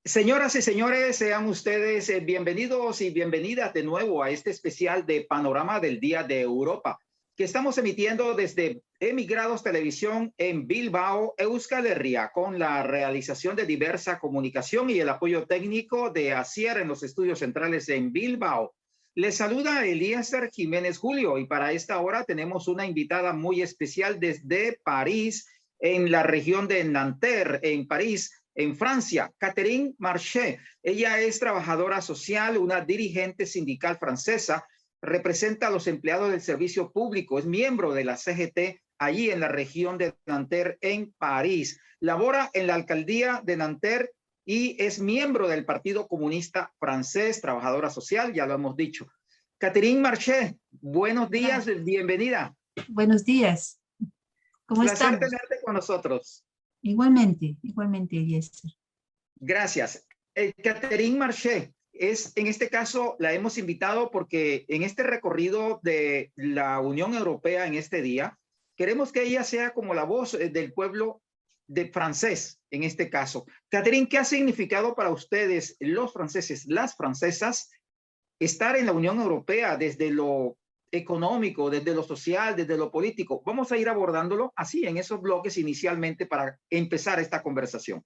Señoras y señores, sean ustedes bienvenidos y bienvenidas de nuevo a este especial de Panorama del Día de Europa, que estamos emitiendo desde Emigrados Televisión en Bilbao, Euskal Herria, con la realización de diversa comunicación y el apoyo técnico de Asier en los estudios centrales en Bilbao. Les saluda Eliezer Jiménez Julio y para esta hora tenemos una invitada muy especial desde París, en la región de Nanterre, en París, en Francia, Catherine Marché. Ella es trabajadora social, una dirigente sindical francesa, representa a los empleados del servicio público, es miembro de la CGT allí en la región de Nanterre, en París. Labora en la alcaldía de Nanterre y es miembro del Partido Comunista Francés, trabajadora social, ya lo hemos dicho. Catherine Marché, buenos días, bienvenida. Buenos días. ¿Cómo estamos? Placer tenerte con nosotros. Igualmente, Eliezer. Gracias. Catherine Marché en este caso la hemos invitado porque en este recorrido de la Unión Europea en este día, queremos que ella sea como la voz del pueblo de francés en este caso. Catherine, ¿qué ha significado para ustedes, los franceses, las francesas, estar en la Unión Europea desde lo económico, desde lo social, desde lo político? Vamos a ir abordándolo así en esos bloques inicialmente para empezar esta conversación.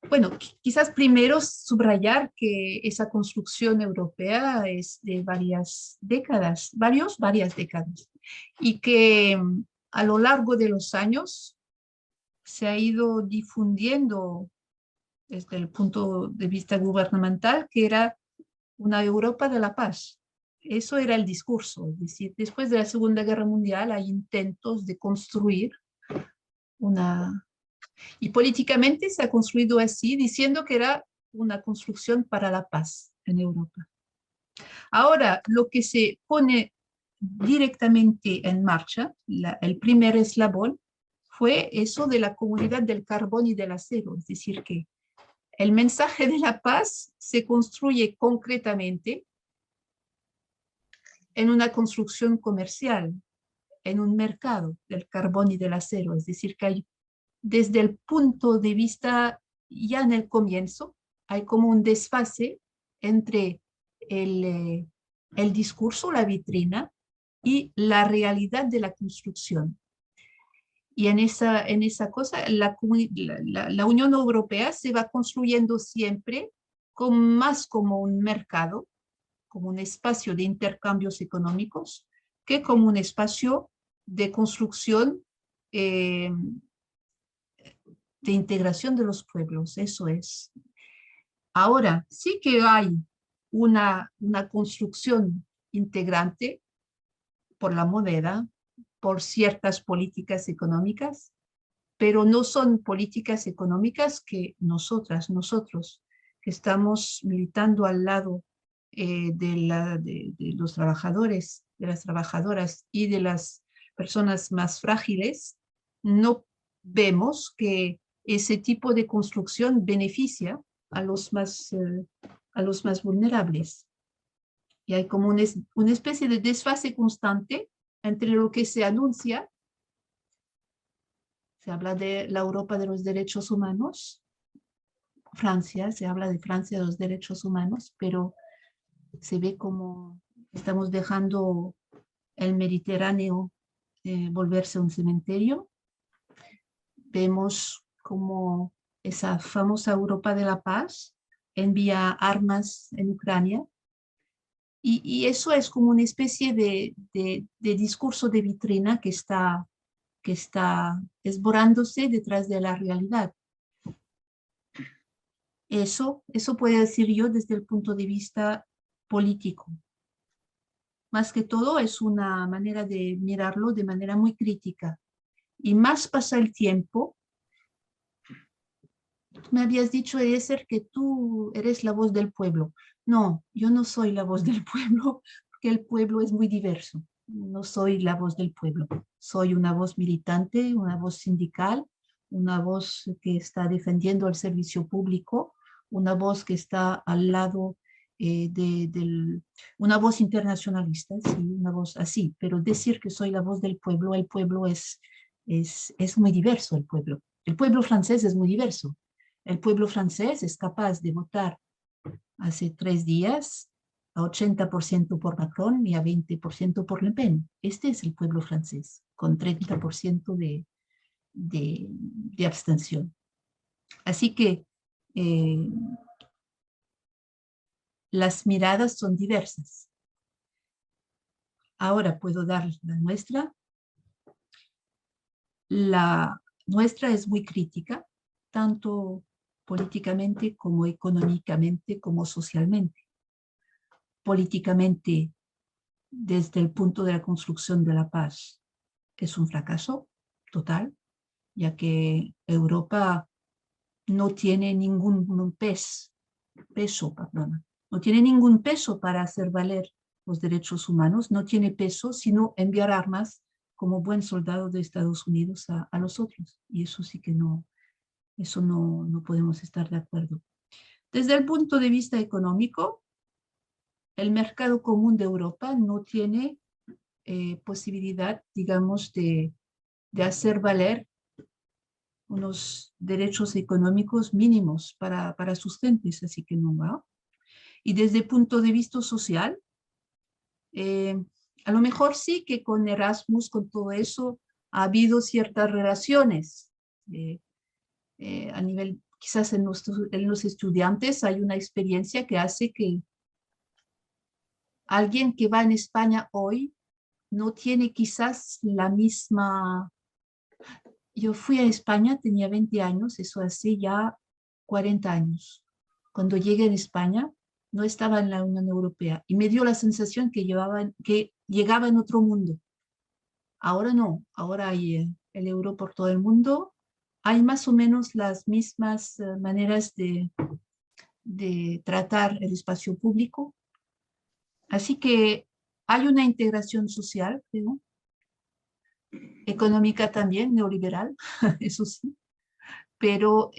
Bueno, quizás primero subrayar que esa construcción europea es de varias décadas, varias décadas, y que a lo largo de los años se ha ido difundiendo desde el punto de vista gubernamental que era una Europa de la paz. Eso era el discurso, es decir, después de la Segunda Guerra Mundial hay intentos de construir una... Y políticamente se ha construido así, diciendo que era una construcción para la paz en Europa. Ahora, lo que se pone directamente en marcha, el primer eslabón, fue eso de la comunidad del carbón y del acero, es decir, que el mensaje de la paz se construye concretamente en una construcción comercial, en un mercado del carbón y del acero, es decir, que hay, desde el punto de vista, ya en el comienzo, hay como un desfase entre el discurso, la vitrina, y la realidad de la construcción. Y en esa cosa, la Unión Europea se va construyendo siempre más como un mercado, como un espacio de intercambios económicos, que como un espacio de construcción de integración de los pueblos, eso es. Ahora, sí que hay una construcción integrante por la moneda, por ciertas políticas económicas, pero no son políticas económicas que nosotros, que estamos militando al lado de los trabajadores, de las trabajadoras y de las personas más frágiles, no vemos que ese tipo de construcción beneficia a los más vulnerables. Y hay como una especie de desfase constante entre lo que se anuncia. Se habla de la Europa de los derechos humanos, Francia, se habla de Francia de los derechos humanos, pero se ve como estamos dejando el Mediterráneo volverse un cementerio. Vemos como esa famosa Europa de la paz envía armas en Ucrania, y eso es como una especie de discurso de vitrina que está esborándose detrás de la realidad. Eso puedo decir yo desde el punto de vista político. Más que todo es una manera de mirarlo de manera muy crítica. Y más pasa el tiempo. Me habías dicho, Eliezer, que tú eres la voz del pueblo. No, yo no soy la voz del pueblo, porque el pueblo es muy diverso. No soy la voz del pueblo. Soy una voz militante, una voz sindical, una voz que está defendiendo el servicio público, una voz que está al lado una voz internacionalista, sí, una voz así, pero decir que soy la voz del pueblo, el pueblo es muy diverso, el pueblo francés es muy diverso. El pueblo francés es capaz de votar hace 3 días a 80% por Macron y a 20% por Le Pen. Este es el pueblo francés, con 30% de abstención. Así que las miradas son diversas. Ahora puedo dar la nuestra. La nuestra es muy crítica, tanto políticamente como económicamente como socialmente. Políticamente, desde el punto de la construcción de la paz, es un fracaso total, ya que Europa no tiene ningún peso, no tiene ningún peso para hacer valer los derechos humanos, no tiene peso sino enviar armas como buen soldado de Estados Unidos a los otros. Y eso sí que no podemos estar de acuerdo. Desde el punto de vista económico, el mercado común de Europa no tiene posibilidad, digamos, de hacer valer unos derechos económicos mínimos para sus gentes, así que no va. Y desde el punto de vista social, a lo mejor sí que con Erasmus, con todo eso, ha habido ciertas relaciones. A nivel, quizás en los estudiantes hay una experiencia que hace que alguien que va en España hoy no tiene quizás la misma... Yo fui a España, tenía 20 años, eso hace ya 40 años. Cuando llegué en España, no estaba en la Unión Europea y me dio la sensación que llegaba en otro mundo. Ahora no, ahora hay el euro por todo el mundo. Hay más o menos las mismas maneras de tratar el espacio público. Así que hay una integración social, creo, económica también, neoliberal, eso sí, pero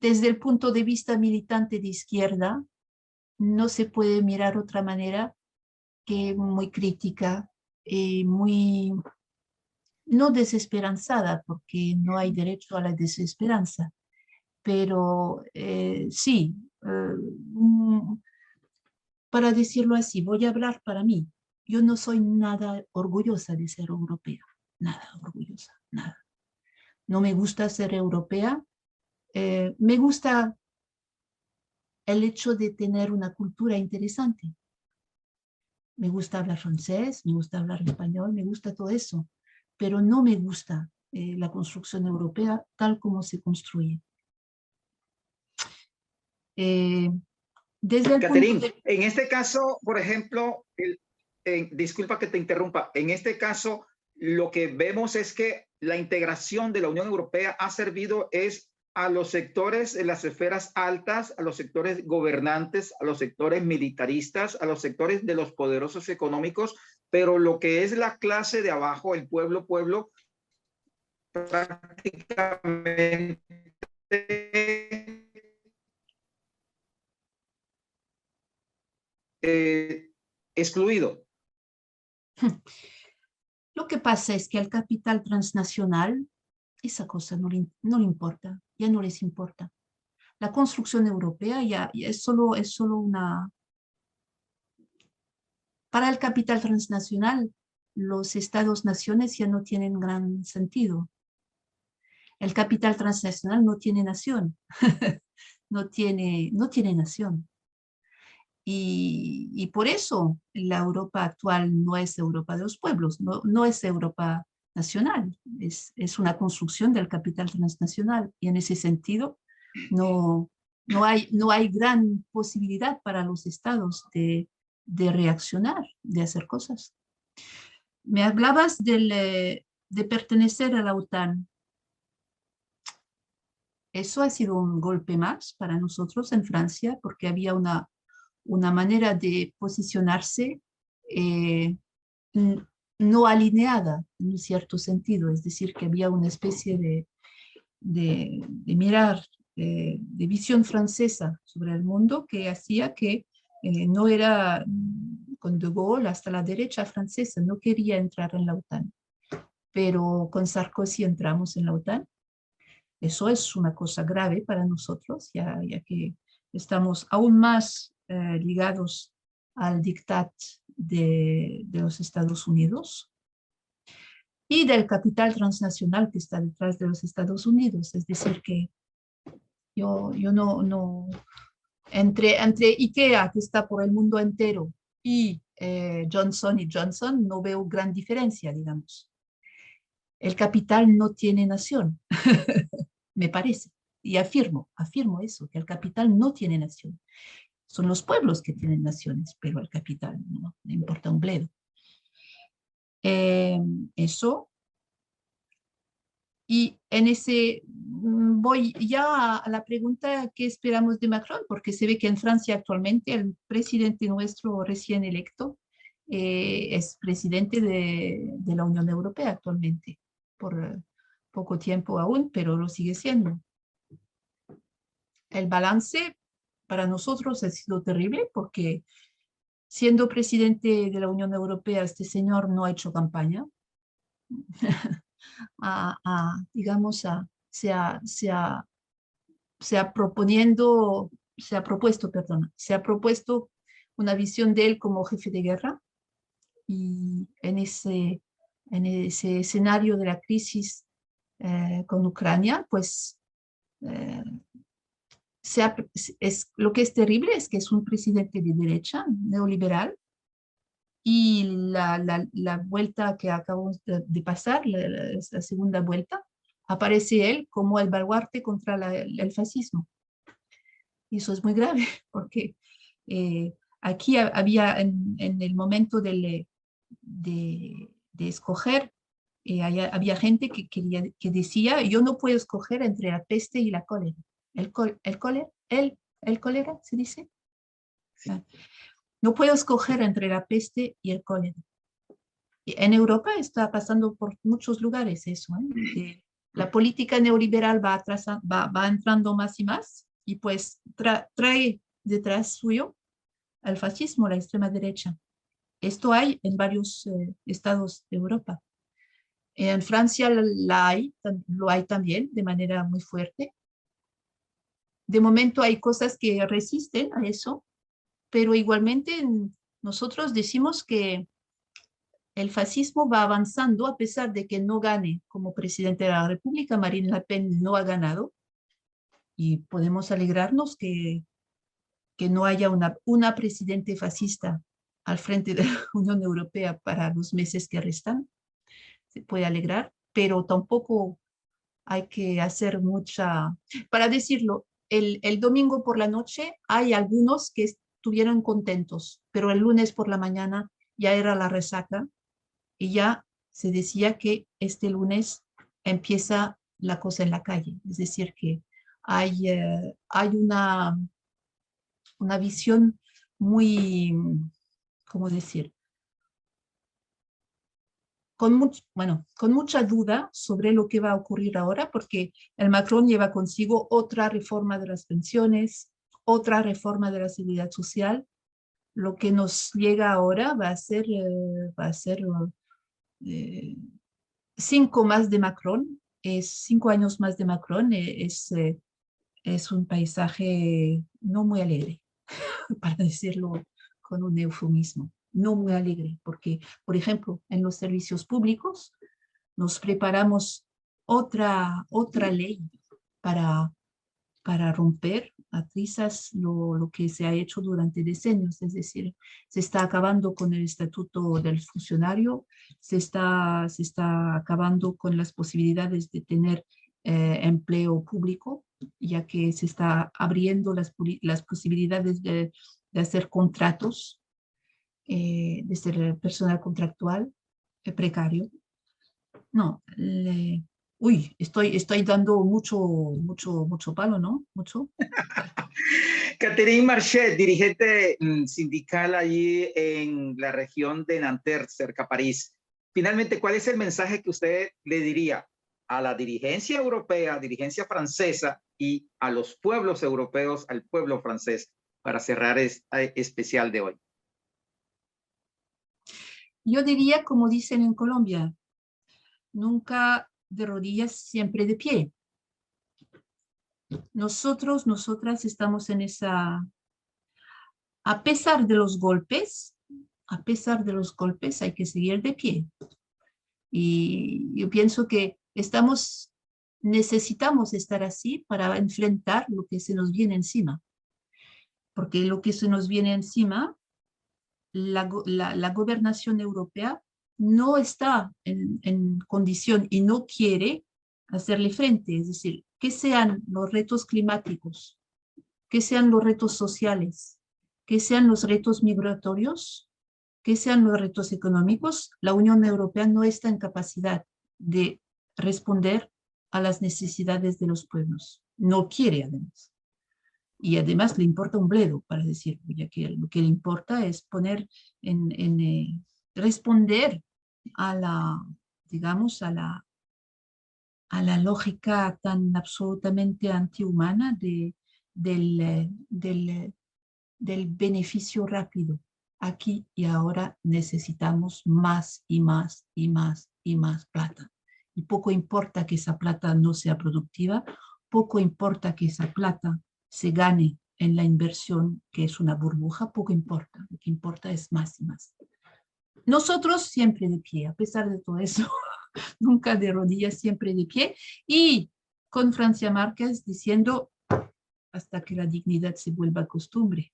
desde el punto de vista militante de izquierda, no se puede mirar otra manera que muy crítica, muy no desesperanzada, porque no hay derecho a la desesperanza, pero sí, para decirlo así, voy a hablar para mí. Yo no soy nada orgullosa de ser europea, nada orgullosa, nada. No me gusta ser europea, me gusta el hecho de tener una cultura interesante. Me gusta hablar francés, me gusta hablar español, me gusta todo eso, pero no me gusta la construcción europea tal como se construye. Desde el Catherine, punto de... en este caso, por ejemplo, disculpa que te interrumpa, en este caso lo que vemos es que la integración de la Unión Europea ha servido es a los sectores en las esferas altas, a los sectores gobernantes, a los sectores militaristas, a los sectores de los poderosos económicos, pero lo que es la clase de abajo, el pueblo, prácticamente excluido. Lo que pasa es que al capital transnacional esa cosa no le importa, ya no les importa. La construcción europea ya es solo una... Para el capital transnacional, los estados-naciones ya no tienen gran sentido. El capital transnacional no tiene nación, no tiene nación. Y por eso la Europa actual no es Europa de los pueblos, no es Europa nacional, es una construcción del capital transnacional. Y en ese sentido no hay gran posibilidad para los estados de reaccionar, de hacer cosas. Me hablabas de pertenecer a la OTAN. Eso ha sido un golpe más para nosotros en Francia, porque había una manera de posicionarse no alineada en un cierto sentido, es decir, que había una especie de mirar, de visión francesa sobre el mundo que hacía que no era con De Gaulle hasta la derecha francesa, no quería entrar en la OTAN. pero con Sarkozy entramos en la OTAN. Eso es una cosa grave para nosotros, ya que estamos aún más ligados al diktat de los Estados Unidos y del capital transnacional que está detrás de los Estados Unidos. Es decir, que yo no entre IKEA, que está por el mundo entero, y Johnson y Johnson, no veo gran diferencia, digamos. El capital no tiene nación, me parece. Y afirmo eso, que el capital no tiene nación. Son los pueblos que tienen naciones, pero el capital no le importa un bledo. Eso. Y en ese voy ya a la pregunta que esperamos de Macron, porque se ve que en Francia actualmente el presidente nuestro recién electo es presidente de la Unión Europea actualmente, por poco tiempo aún, pero lo sigue siendo. El balance para nosotros ha sido terrible porque siendo presidente de la Unión Europea, este señor no ha hecho campaña. Digamos, se ha propuesto una visión de él como jefe de guerra y en ese escenario de la crisis con Ucrania, pues lo que es terrible es que es un presidente de derecha, neoliberal, y la vuelta que acabamos de pasar, la segunda vuelta, aparece él como el baluarte contra el fascismo. Y eso es muy grave, porque aquí había en el momento de escoger, había gente que decía, yo no puedo escoger entre la peste y la cólera. El cólera, ¿se dice? Sí. No puedo escoger entre la peste y el cólera. En Europa está pasando por muchos lugares eso, que la política neoliberal va entrando más y más y pues trae detrás suyo al fascismo, la extrema derecha. Esto hay en varios estados de Europa. En Francia lo hay también de manera muy fuerte. De momento hay cosas que resisten a eso, pero igualmente nosotros decimos que el fascismo va avanzando a pesar de que no gane como presidente de la República. Marine Le Pen no ha ganado y podemos alegrarnos que no haya una presidente fascista al frente de la Unión Europea para los meses que restan. Se puede alegrar, pero tampoco hay que hacer mucha... Para decirlo, el domingo por la noche hay algunos que estuvieron contentos, pero el lunes por la mañana ya era la resaca y ya se decía que este lunes empieza la cosa en la calle. Es decir, que hay una visión muy, ¿cómo decir? Con mucha duda sobre lo que va a ocurrir ahora, porque el Macron lleva consigo otra reforma de las pensiones, otra reforma de la seguridad social. Lo que nos llega ahora va a ser 5 más de Macron, 5 años más de Macron, es un paisaje no muy alegre, para decirlo con un eufemismo, no muy alegre, porque, por ejemplo, en los servicios públicos nos preparamos otra ley para, romper a trizas lo que se ha hecho durante decenios, es decir, se está acabando con el estatuto del funcionario, se está acabando con las posibilidades de tener empleo público, ya que se está abriendo las posibilidades de hacer contratos, de ser personal contractual, precario. No, estoy dando mucho palo, ¿no? Mucho. Catherine Marchais, dirigente sindical allí en la región de Nanterre, cerca a París. Finalmente, ¿cuál es el mensaje que usted le diría a la dirigencia europea, dirigencia francesa y a los pueblos europeos, al pueblo francés, para cerrar este especial de hoy? Yo diría, como dicen en Colombia, nunca de rodillas, siempre de pie. Nosotros, nosotras estamos en esa, a pesar de los golpes, hay que seguir de pie. Y yo pienso que necesitamos estar así para enfrentar lo que se nos viene encima. Porque lo que se nos viene encima, la gobernación europea no está en condición y no quiere hacerle frente. Es decir, que sean los retos climáticos, que sean los retos sociales, que sean los retos migratorios, que sean los retos económicos, la Unión Europea no está en capacidad de responder a las necesidades de los pueblos. No quiere, además. Y además le importa un bledo, para decirlo, ya que lo que le importa es responder a la, digamos, a la lógica tan absolutamente antihumana del beneficio rápido. Aquí y ahora necesitamos más y más y más y más plata. Y poco importa que esa plata no sea productiva, poco importa que esa plata se gane en la inversión, que es una burbuja, poco importa. Lo que importa es más y más. Nosotros siempre de pie, a pesar de todo eso, nunca de rodillas, siempre de pie. Y con Francia Márquez diciendo, hasta que la dignidad se vuelva costumbre.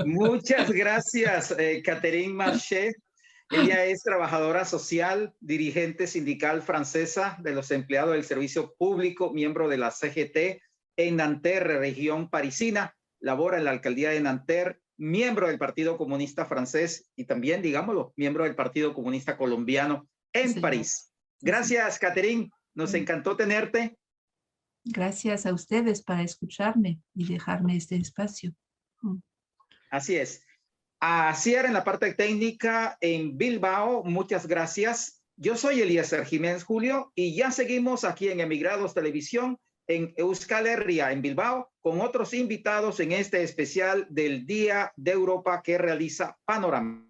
Muchas gracias, Catherine Marché. Ella es trabajadora social, dirigente sindical francesa de los empleados del servicio público, miembro de la CGT en Nanterre, región parisina, labora en la alcaldía de Nanterre, miembro del Partido Comunista Francés y también, digámoslo, miembro del Partido Comunista Colombiano en Sí, París. sí, Gracias, sí. Catherine. Nos encantó tenerte. Gracias a ustedes para escucharme y dejarme este espacio. Así es. A Cier en la parte técnica en Bilbao, muchas gracias. Yo soy Eliezer Jiménez Julio y ya seguimos aquí en Emigrados Televisión en Euskal Herria, en Bilbao, con otros invitados en este especial del Día de Europa que realiza Panorama.